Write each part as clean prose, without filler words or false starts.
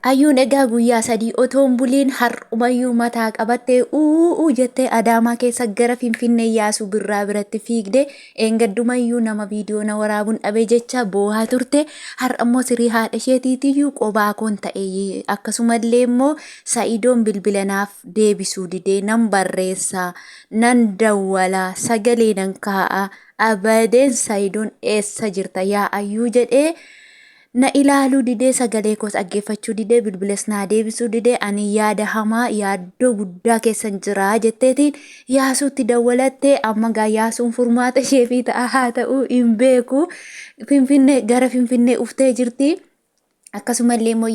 Ayyuun egaa guyyaa sadii otoon buliin har'umayyuu mataa qabattee jettee Adaamaa keessa gara Finfinnee Iyyaasuu Birraa biratti fiigde eengaddumayyuu nama viidiyoo na waraabuun dhabee jecha boohaa turte. Har'ammoo sirii haadha isheetiitiyyuu qobaa koon ta'e akkasumallee immoo Sa'idoon bilbilanaaf deebisuu didee nan barreessaa nan dawwalaa sagalee nan kaa'a abadeen Sa'idoon eessa jirta yaa ayyuu jedhee. Na ilaaluu didee sagalee koos dhaggeeffachuu didee bilbilas naa deebisuu didee ani yaada hamaa yaaddoo guddaa keessan jira jetteetiin Yaasuutti dawwalattee amma gaa Yaasuun furmaata isheefii ta'a haa ta'uu hin beeku gara Finfinnee uftee jirti. Akkasumallee immoo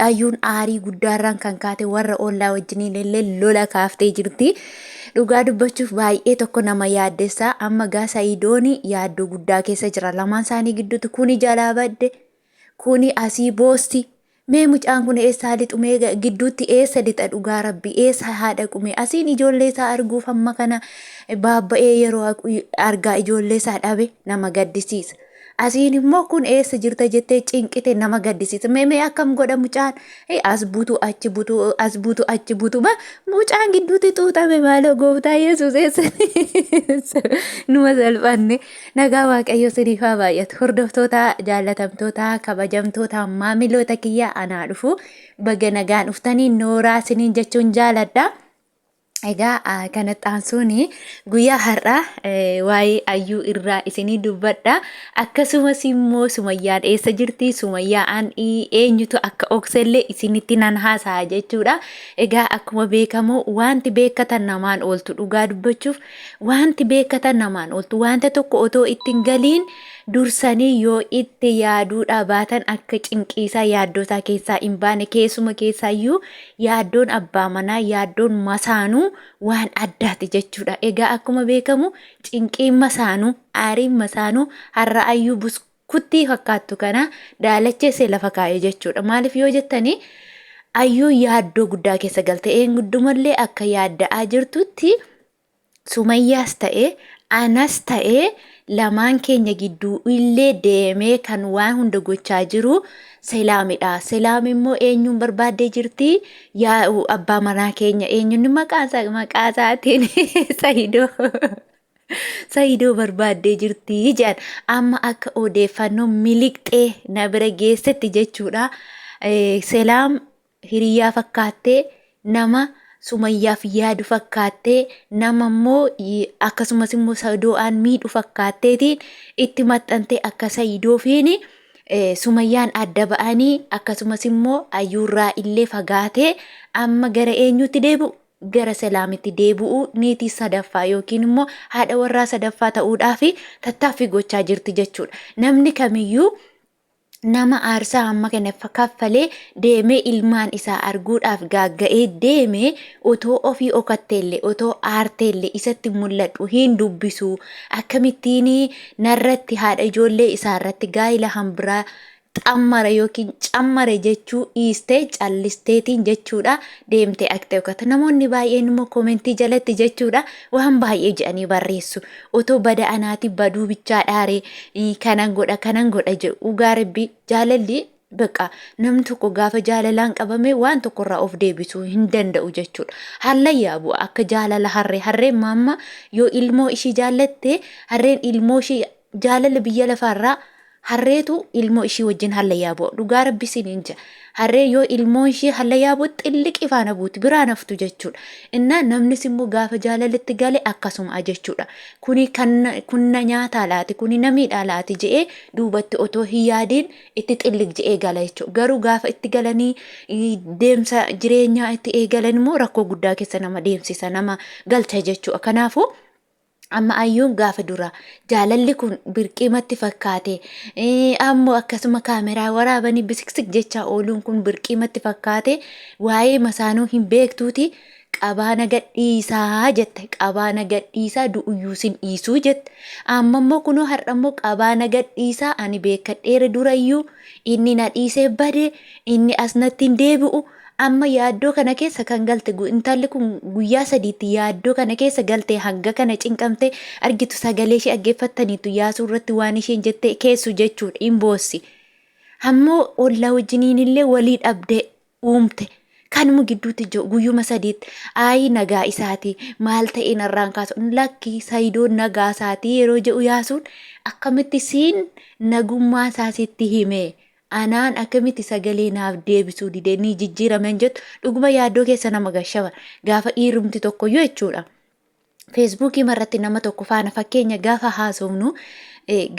ayyuun aarii guddaarraan kan kaate warra ollaa wajjiniin illee lola kaaftee jirti. Dhugaa dubbachuuf baay'ee tokko nama yaaddessa amma gaa Sa'idoon yaaddoo guddaa keessa jira lamaan isaanii gidduutti kuni jalaa badde. Kuni asii boosti mee mucaan kun eessaa lixu mee gidduutti eessa lixa dhugaa rabbi eessa haadha qume asiin ijoollee isaa arguuf amma kana baabba'ee yeroo argaa ijoollee isaa dhabe nama gaddisiisa. Asiin immoo kun eessa jirta jettee cinqite nama gaddisiisa. Mee akkam godha mucaan as buutu achi buutu mucaan gidduutti xuuxame maaloo gooftaa Yesuus eessa numa salphanne. Nagaa Waaqayyo siniif haa baay'atu. Hordoftoota jaallatamtoota kabajamtoota maamiloota kiyya anaa dhufu baga nagaan dhuftanii nooraa siniin jechuun jaaladha. Egaa kanatti aansuuni guyyaa har'aa waa'ee ayyuu irraa isinii dubbadha. Akkasumas immoo Sumayyaan eessa jirti? Sumayyaan eenyutu akka oksellee isinitti nan haasa'a jechuudha. Egaa akkuma beekamu wanti beekatan namaan ooltu dhugaa dubbachuuf wanti beekatan namaan ooltu wanta tokko otoo ittiin galiin dursanii yoo itti yaaduudha baatan akka cinqiisaa yaaddootaa keessaa hin baane keessuma keessaayyuu yaaddoon abbaa manaa yaaddoon masaanuu waan addaati jechuudha. Egaa akkuma beekamu cinqiin masaanuu aariin masaanuu har'a ayyuu buskuttii fakkaattu kana daalacheessee lafa kaa'e jechuudha. Maaliif yoo jettanii ayyuu yaaddoo guddaa keessa galte eenyuddumallee akka yaadda'aa jirtutti Sumayyaas ta'ee anas ta'ee lamaan keenya gidduu illee deemee kan waan hunda gochaa jiru Selaamidha. Selaam immoo eenyuun barbaaddee jirti? Yaa abbaa manaa keenya eenyuun maqaa isaatiin Sa'idoo barbaaddee jirti jedhan amma akka odeeffannoo miliqxee na bira geessetti jechuudha. Selaam hiriyaa fakkaattee nama Sumayyaaf yaadu fakkaattee nama immoo akkasumas immoo Sa'idoon miidhu fakkaatteetiin itti maxxantee akka Sa'idoofiin Sumayyaan adda ba'anii akkasumas immoo ayyuurraa illee fagaatee amma gara eenyutti deebi'u? Gara Selaamitti deebi'u niitii sadaffaa yookiin immoo haadha warraa sadaffaa ta'uudhaaf tattaaffii gochaa jirti jechuudha. Namni kamiyyuu nama aarsaa amma kana kaffalee deemee ilmaan isaa arguudhaaf gaagga'ee deemee otoo ofii okatteellee otoo aarteellee isatti mul'atu hin dubbisu akkamittiin narratti haadha ijoollee isaarratti gaa'ila hambiraa xammara yookiin cammare jechuu dhiistee callisteetiin jechuudha deemtee akka ta'e namoonni baay'een immoo koomentii jalatti jechuudha waan baay'ee jedhanii barreessu otoo bada anaati baduu bichaa dhaaree kanan godha jedhu dhugaa rabbii jaalalli baqa namni tokko gaafa jaalalaan qabame waan tokkorraa of deebisuu hin danda'u jechuudha. Hallayyaa bu'a akka jaalala harreen maamma yoo ilmoo ishii jaallatte harreen ilmoo ishii jaalala biyya lafaarraa harreetu ilmoo ishii wajjin hallayyaa bu'a. Dhugaa rabbi siniin jira. Harree yoo ilmoo ishii hallayyaa bu'u xilliqii faana buuti biraa naftu jechuudha. Innaa namnis immoo gaafa jaalalitti gale akkasuma jechuudha. Kunna nyaataa laati kuni namiidhaa laati je'ee duubatti otoo hin yaadiin itti xilliq je'ee gala jechuudha. Garuu gaafa itti galanii deemsa jireenyaa itti eegalan immoo rakkoo guddaa keessa nama deemsisa nama galcha jechuudha. Kanaafuu amma ayyuun gaafa dura jaalalli kun birqiimatti fakkaate ammoo akkasuma kaameraa waraabanii bisiksik jecha ooluun kun birqiimatti fakkaate waa'ee masaanuu hin beektuuti qabaana gadhiisaa jette qabaana gadhiisaa du'uyyuu sin dhiisuu jette amma immoo kunoo har'a immoo qabaana gadhiisaa ani beekadheera durayyuu inni na dhiisee bade inni asnatti hin deebi'u. Amma yaaddoo kana keessa kan galte intalli kun guyyaa sadiitti yaaddoo kana keessa galte hanga kana cinqamte argitu sagalee ishee dhaggeeffattaniitu Yaasuu irratti waan isheen jette keessu jechuudha hin boossi. Ammoo ollaa wajjiniin illee walii dhabde uumte. Kanuma gidduutti guyyuma sadiitti ayi nagaa isaati maal ta'e narraan kaasu lakki Saayidoo nagaa isaati yeroo jedhu yaasuun akkamitti siin nagummaa isaa sitti hime anaan akkamitti sagalee naaf deebisuu didee ni jijjiiraman jettu dhuguma yaaddoo keessa nama gashaba gaafa dhiirumti tokko yoo jechuudha. Feesbuukii marratti nama tokko faana fakkeenya gaafa haasofnu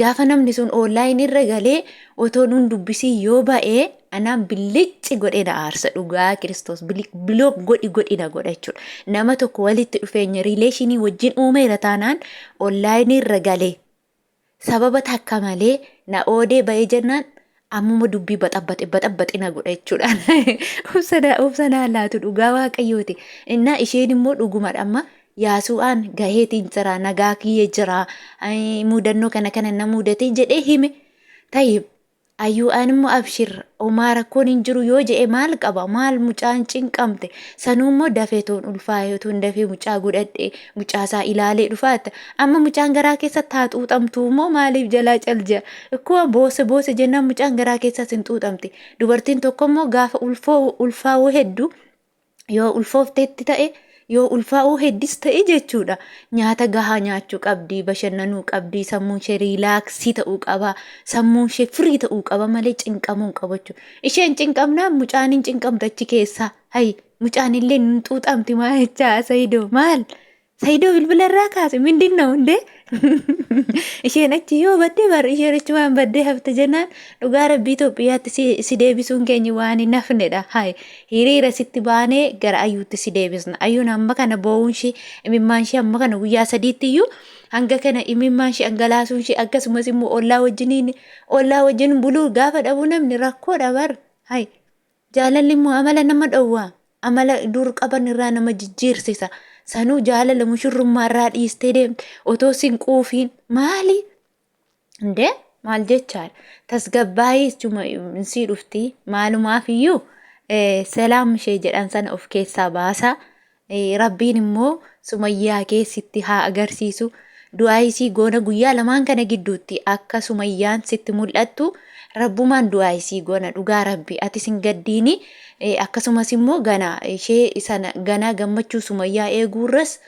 gaafa namni sun online irra galee otoo nuun dubbisii yoo ba'ee anaan bilicci godhe na aarsa dhugaa Kiristoos biloog godhi na godha jechuudha. Nama tokko walitti dhufeenya riileeshinii wajjin uumeera taanaan online irra galee sababa takka malee na oodee ba'ee jennaan ammuma dubbii baxabbaxi na godha jechuudha. Ubsanaa laatu dhugaa Waaqayyooti. Innaa isheen immoo dhugumadha amma yaasu'aan gaheetiin jira nagaa kiyyee jira mudannoo kana na mudatee jedhee hime tayyib ayyu'aan immoo abshir omaa rakkoon hin jiru yoo jedhe maal qaba maal mucaan cinqamte sanuu immoo dafee toon ulfaayotuun dafee mucaa godhadhe mucaasaa ilaalee dhufaatta amma mucaan garaa keessatti haa xuuxamtu immoo maaliif jalaa calja akkuma boose jennaan mucaan garaa keessatti hin xuuxamte dubartiin tokko immoo gaafa ulfaa'uu hedduu yoo ulfoofteetti ta'e yoo ulfaa'uu heddis ta'e jechuudha. Nyaata gahaa nyaachuu qabdi, bashannanuu qabdi, sammuun ishee riilaaksii ta'uu qaba, sammuun ishee firii ta'uu qaba malee cinqamuu qabu jechuudha. Isheen cinqamnaan mucaan hin cinqamtu achi keessaa. Hayi mucaan illee hin xuuxamti maal jechaa Saayidoo maal? Saayidoo bilbila irraa kaase mindinna hundee? Isheen achi yoo badde bar isheen achumaan baddee hafte jennaan dhugaa Rabbii Itoophiyaatti si deebisuun keenya waan hin hafnedha. Hayi hiriira sitti baanee gara ayyuutti si deebisna. Ayyuun amma kana boo'uun ishee imimmaan ishee amma kana guyyaa sadiitti iyyuu hanga kana imimmaan ishee dhangalaasuun ishee akkasumas immoo ollaa wajjin buluu gaafa dhabu namni rakkoodha bar. Hayi jaalalli immoo amala nama dhowwaa amala dur qaban irraa nama jijjiirsisa. Sanuu jaalala mushurrummaa irraa dhiistee deemte otoo sin quufiin maali? Indee maal jechaadha? Tasgabbaayii jechuma sii dhufti maalumaaf iyyuu salaam ishee jedhan sana of keessaa baasa. Rabbiin immoo Sumayyaa keessitti haa agarsiisu. Du'aayisii goona guyyaa lamaan kana gidduutti akka Sumayyaan sitti mul'attu rabbumaan du'aayisii goona dhugaa Rabbi ati sin gaddiini. Akkasumas immoo gana ishee sana gana gammachuu Sumayyaa eeguurras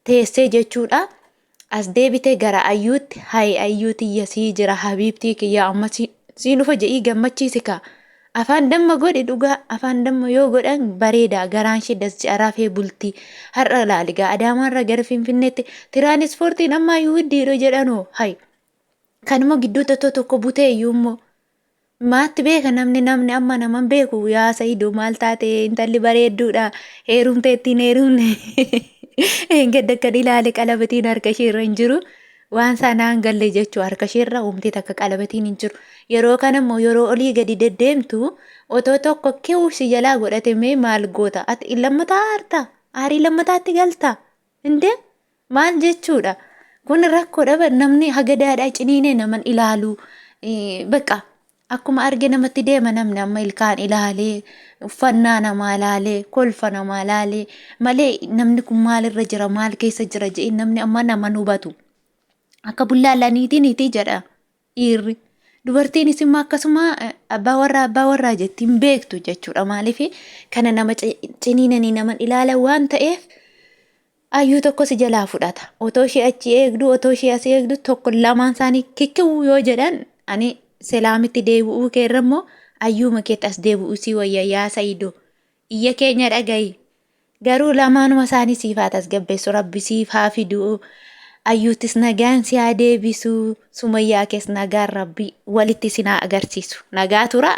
teessee jechuudha. As deebitee gara ayyuutti hayi ayyuuti yasii jira habiibtii kiyya amma siin dhufa jedhii gammachiisi ka. Afaan damma godhe dhugaa afaan damma yoo godhan bareeda garaan ishee dasjaaraafee bultii har'a laaligaa Adaamaarra gara Finfinneetti tiraanispoortiin amma ayyuu hiddiidho jedhanoo hayi kanuma gidduu tokko butee iyyuu immoo. Maatti beeka namni amma naman beeku yaa Saayidoo maal taate intalli bareedduudha heerumte ittiin heerumne gadda akka ilaale qalabatiin harka isheerra hin jiru waan sanaan galle jechuu harka isheerra uumtee takka qalabatiin hin jiru yeroo kanammoo yeroo olii gadi deddeemtu otoo tokko keewusi jalaa godhate mee maal goota ati lammataa harta aarii lammataatti galta indee maal jechuudha kun rakkoodha namni hagadaadhaa ciniinee naman ilaalu bakka. Akkuma arge namatti deema namni amma ilkaan ilaalee uffannaa namaa ilaalee kolfa namaa ilaalee malee namni kun maalirra jira maal keessa jira jedhee namni amma nama hubatu akka bullaallaniitii jedha dhiirri dubartiinis immoo akkasuma abbaa warraa jettiin beektu jechuudha maaliif kana nama ciniinanii naman ilaalan waan ta'eef ayyuu tokko si jalaa fudhata otoo ishee achi eegdu otoo ishee as eegdu tokko lamaan isaanii kikkiwuu yoo jedhan ani. Selaamitti deebi'uu keerrammoo ayyuuma keetti as deebi'uu si wayya yaa Saayidoo iyya keenya dhagayi garuu lamaanuma isaanii siif haa tasgabbeessu Rabbi siif haa fidu ayyuuttis nagaan si haa deebisu Sumayyaa keessa nagaan Rabbi walitti si haa agarsiisu nagaa tura.